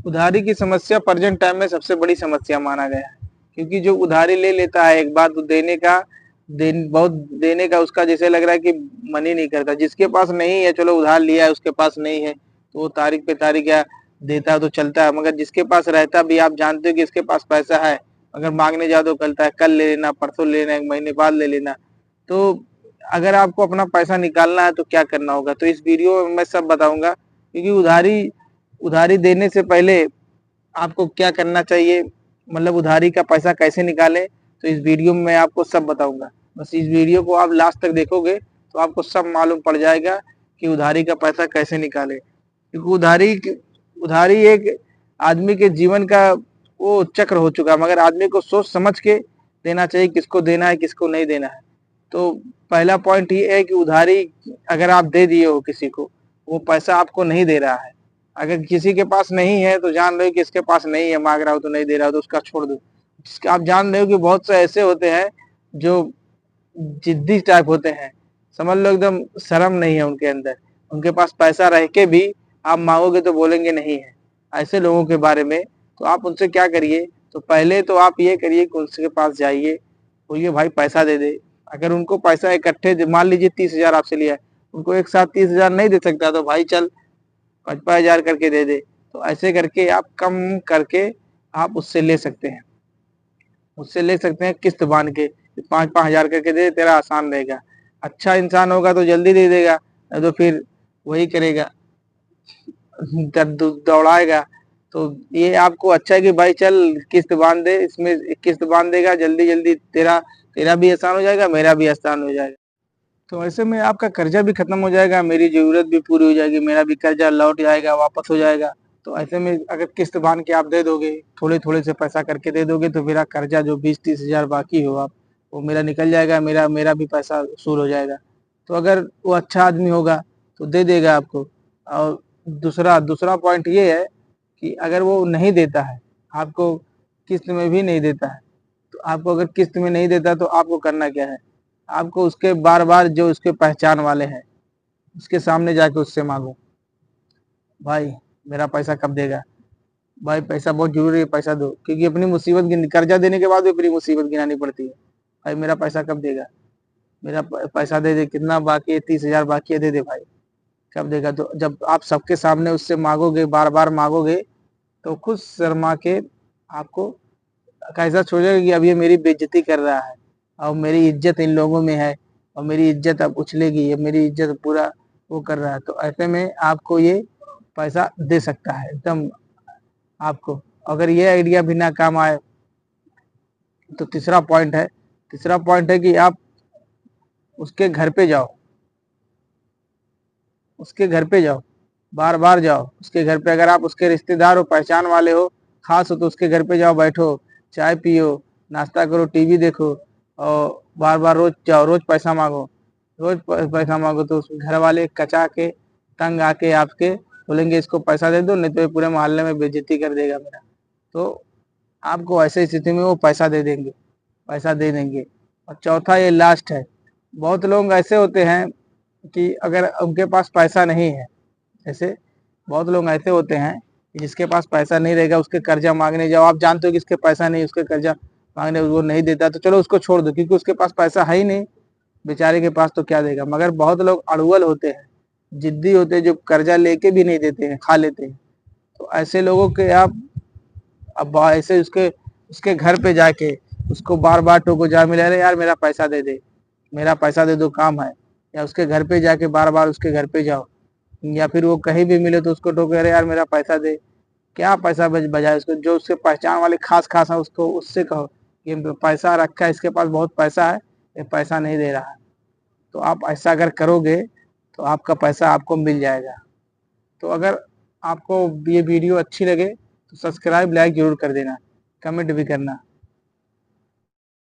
उधारी की समस्या प्रेजेंट टाइम में सबसे बड़ी समस्या माना गया है, क्योंकि जो उधारी ले लेता है एक बार तो बहुत देने का उसका जैसे लग रहा है कि मन ही नहीं करता। जिसके पास नहीं है, चलो उधार लिया है, उसके पास नहीं है तो वो तारीख पे तारीख या देता है तो चलता है, मगर जिसके पास रहता भी, आप जानते हो कि इसके पास पैसा है, अगर मांगने जाओ तो कहता है कल ले लेना, परसों ले लेना, 1 महीने बाद ले लेना। तो अगर आपको अपना पैसा निकालना है तो क्या करना होगा, तो इस वीडियो में मैं सब बताऊंगा। क्योंकि उधारी उधारी देने से पहले आपको क्या करना चाहिए, मतलब उधारी का पैसा कैसे निकालें, तो इस वीडियो में मैं आपको सब बताऊंगा। बस इस वीडियो को आप लास्ट तक देखोगे तो आपको सब मालूम पड़ जाएगा कि उधारी का पैसा कैसे निकालें। क्योंकि उधारी एक आदमी के जीवन का वो चक्र हो चुका है, मगर आदमी को सोच समझ के देना चाहिए, किसको देना है किसको नहीं देना है। तो पहला पॉइंट ये है कि उधारी अगर आप दे दिए हो किसी को, वो पैसा आपको नहीं दे रहा है, अगर किसी के पास नहीं है तो जान लो कि इसके पास नहीं है, मांग रहा हो तो नहीं दे रहा हो तो उसका छोड़ दो। आप जान रहे हो कि बहुत से ऐसे होते हैं जो जिद्दी टाइप होते हैं, समझ लो एकदम शर्म नहीं है उनके अंदर, उनके पास पैसा रह के भी आप मांगोगे तो बोलेंगे नहीं है। ऐसे लोगों के बारे में तो आप उनसे क्या करिए, तो पहले तो आप ये करिए कि उनके पास जाइए, बोलिए भाई पैसा दे दे। अगर उनको पैसा इकट्ठे मान लीजिए 30,000 आपसे लिया है, उनको एक साथ 30,000 नहीं दे सकता तो भाई चल 5,000 करके दे दे। तो ऐसे करके आप कम करके आप उससे ले सकते हैं, उससे ले सकते हैं किस्त बांध के, 5,000 करके दे, तेरा आसान रहेगा। अच्छा इंसान होगा तो जल्दी दे देगा, नहीं तो फिर वही करेगा, दौड़ाएगा। तो ये आपको अच्छा है कि भाई चल किस्त बांध दे, इसमें किस्त बांध देगा जल्दी जल्दी, तेरा तेरा भी आसान हो जाएगा, मेरा भी आसान हो जाएगा। तो ऐसे में आपका कर्जा भी खत्म हो जाएगा, मेरी जरूरत भी पूरी हो जाएगी, मेरा भी कर्जा लौट जाएगा, वापस हो जाएगा। तो ऐसे में अगर किस्त बांध के आप दे दोगे, थोड़े थोड़े से पैसा करके दे दोगे, तो मेरा कर्जा जो 20-30 हजार बाकी हो आप, वो मेरा निकल जाएगा, मेरा मेरा भी पैसा वसूल हो जाएगा। तो अगर वो अच्छा आदमी होगा तो दे देगा आपको। और दूसरा दूसरा पॉइंट ये है कि अगर वो नहीं देता है आपको, किस्त में भी नहीं देता है, तो आपको अगर किस्त में नहीं देता तो आपको करना क्या है, आपको उसके बार बार जो उसके पहचान वाले हैं उसके सामने जाके उससे मांगो, भाई मेरा पैसा कब देगा, भाई पैसा बहुत जरूरी है, पैसा दो। क्योंकि अपनी मुसीबत गिन, कर्जा देने के बाद भी अपनी मुसीबत गिनानी पड़ती है, भाई मेरा पैसा कब देगा, मेरा पैसा दे दे, कितना बाकी है, 30,000 बाकी है, दे दे भाई, कब देगा। तो जब आप सबके सामने उससे मांगोगे, बार बार मांगोगे, तो खुद शर्मा के आपको कैसा सोचेगा कि अब ये मेरी बेइज्जती कर रहा है, और मेरी इज्जत इन लोगों में है, और मेरी इज्जत अब उछलेगी, ये मेरी इज्जत पूरा वो कर रहा है। तो ऐसे में आपको ये पैसा दे सकता है एकदम आपको। अगर ये आइडिया भी ना काम आए तो तीसरा पॉइंट है कि आप उसके घर पे जाओ, उसके घर पे जाओ, बार बार जाओ उसके घर पे। अगर आप उसके रिश्तेदार हो, पहचान वाले हो, खास हो, तो उसके घर पे जाओ, बैठो, चाय पियो, नाश्ता करो, टीवी देखो, और बार बार रोज जाओ, रोज पैसा मांगो, रोज पैसा मांगो। तो उस घर वाले कचा के तंग आके आपके बोलेंगे इसको पैसा दे दो, नहीं तो ये पूरे मोहल्ले में बेइज्जती कर देगा मेरा। तो आपको ऐसी स्थिति में वो पैसा दे देंगे, पैसा दे देंगे। और चौथा ये लास्ट है, बहुत लोग ऐसे होते हैं कि अगर उनके पास पैसा नहीं है, जैसे बहुत लोग ऐसे होते हैं कि जिसके पास पैसा नहीं रहेगा, उसके कर्जा मांगने जाओ, आप जानते हो कि इसके पैसा नहीं, उसके कर्जा मांगने वो नहीं देता, तो चलो उसको छोड़ दो, क्योंकि उसके पास पैसा है ही नहीं बेचारे के पास, तो क्या देगा। मगर बहुत लोग अड़ुअल होते हैं, जिद्दी होते हैं, जो कर्जा लेके भी नहीं देते हैं, खा लेते हैं। तो ऐसे लोगों के आप अब ऐसे उसके उसके घर पे जाके उसको बार बार टोको, जा मिले, अरे यार मेरा पैसा दे दे, मेरा पैसा दे दो, काम है। या उसके घर पे जाके बार बार उसके घर पे जाओ, या फिर वो कहीं भी मिले तो उसको टोके, अरे यार मेरा पैसा दे। क्या पैसा बजाए उसको, जो उसके पहचान वाले खास खास है उसको, उससे कहो कि पैसा रखा है, इसके पास बहुत पैसा है, ये पैसा नहीं दे रहा है। तो आप ऐसा अगर करोगे तो आपका पैसा आपको मिल जाएगा। तो अगर आपको ये वीडियो अच्छी लगे तो सब्सक्राइब लाइक जरूर कर देना, कमेंट भी करना।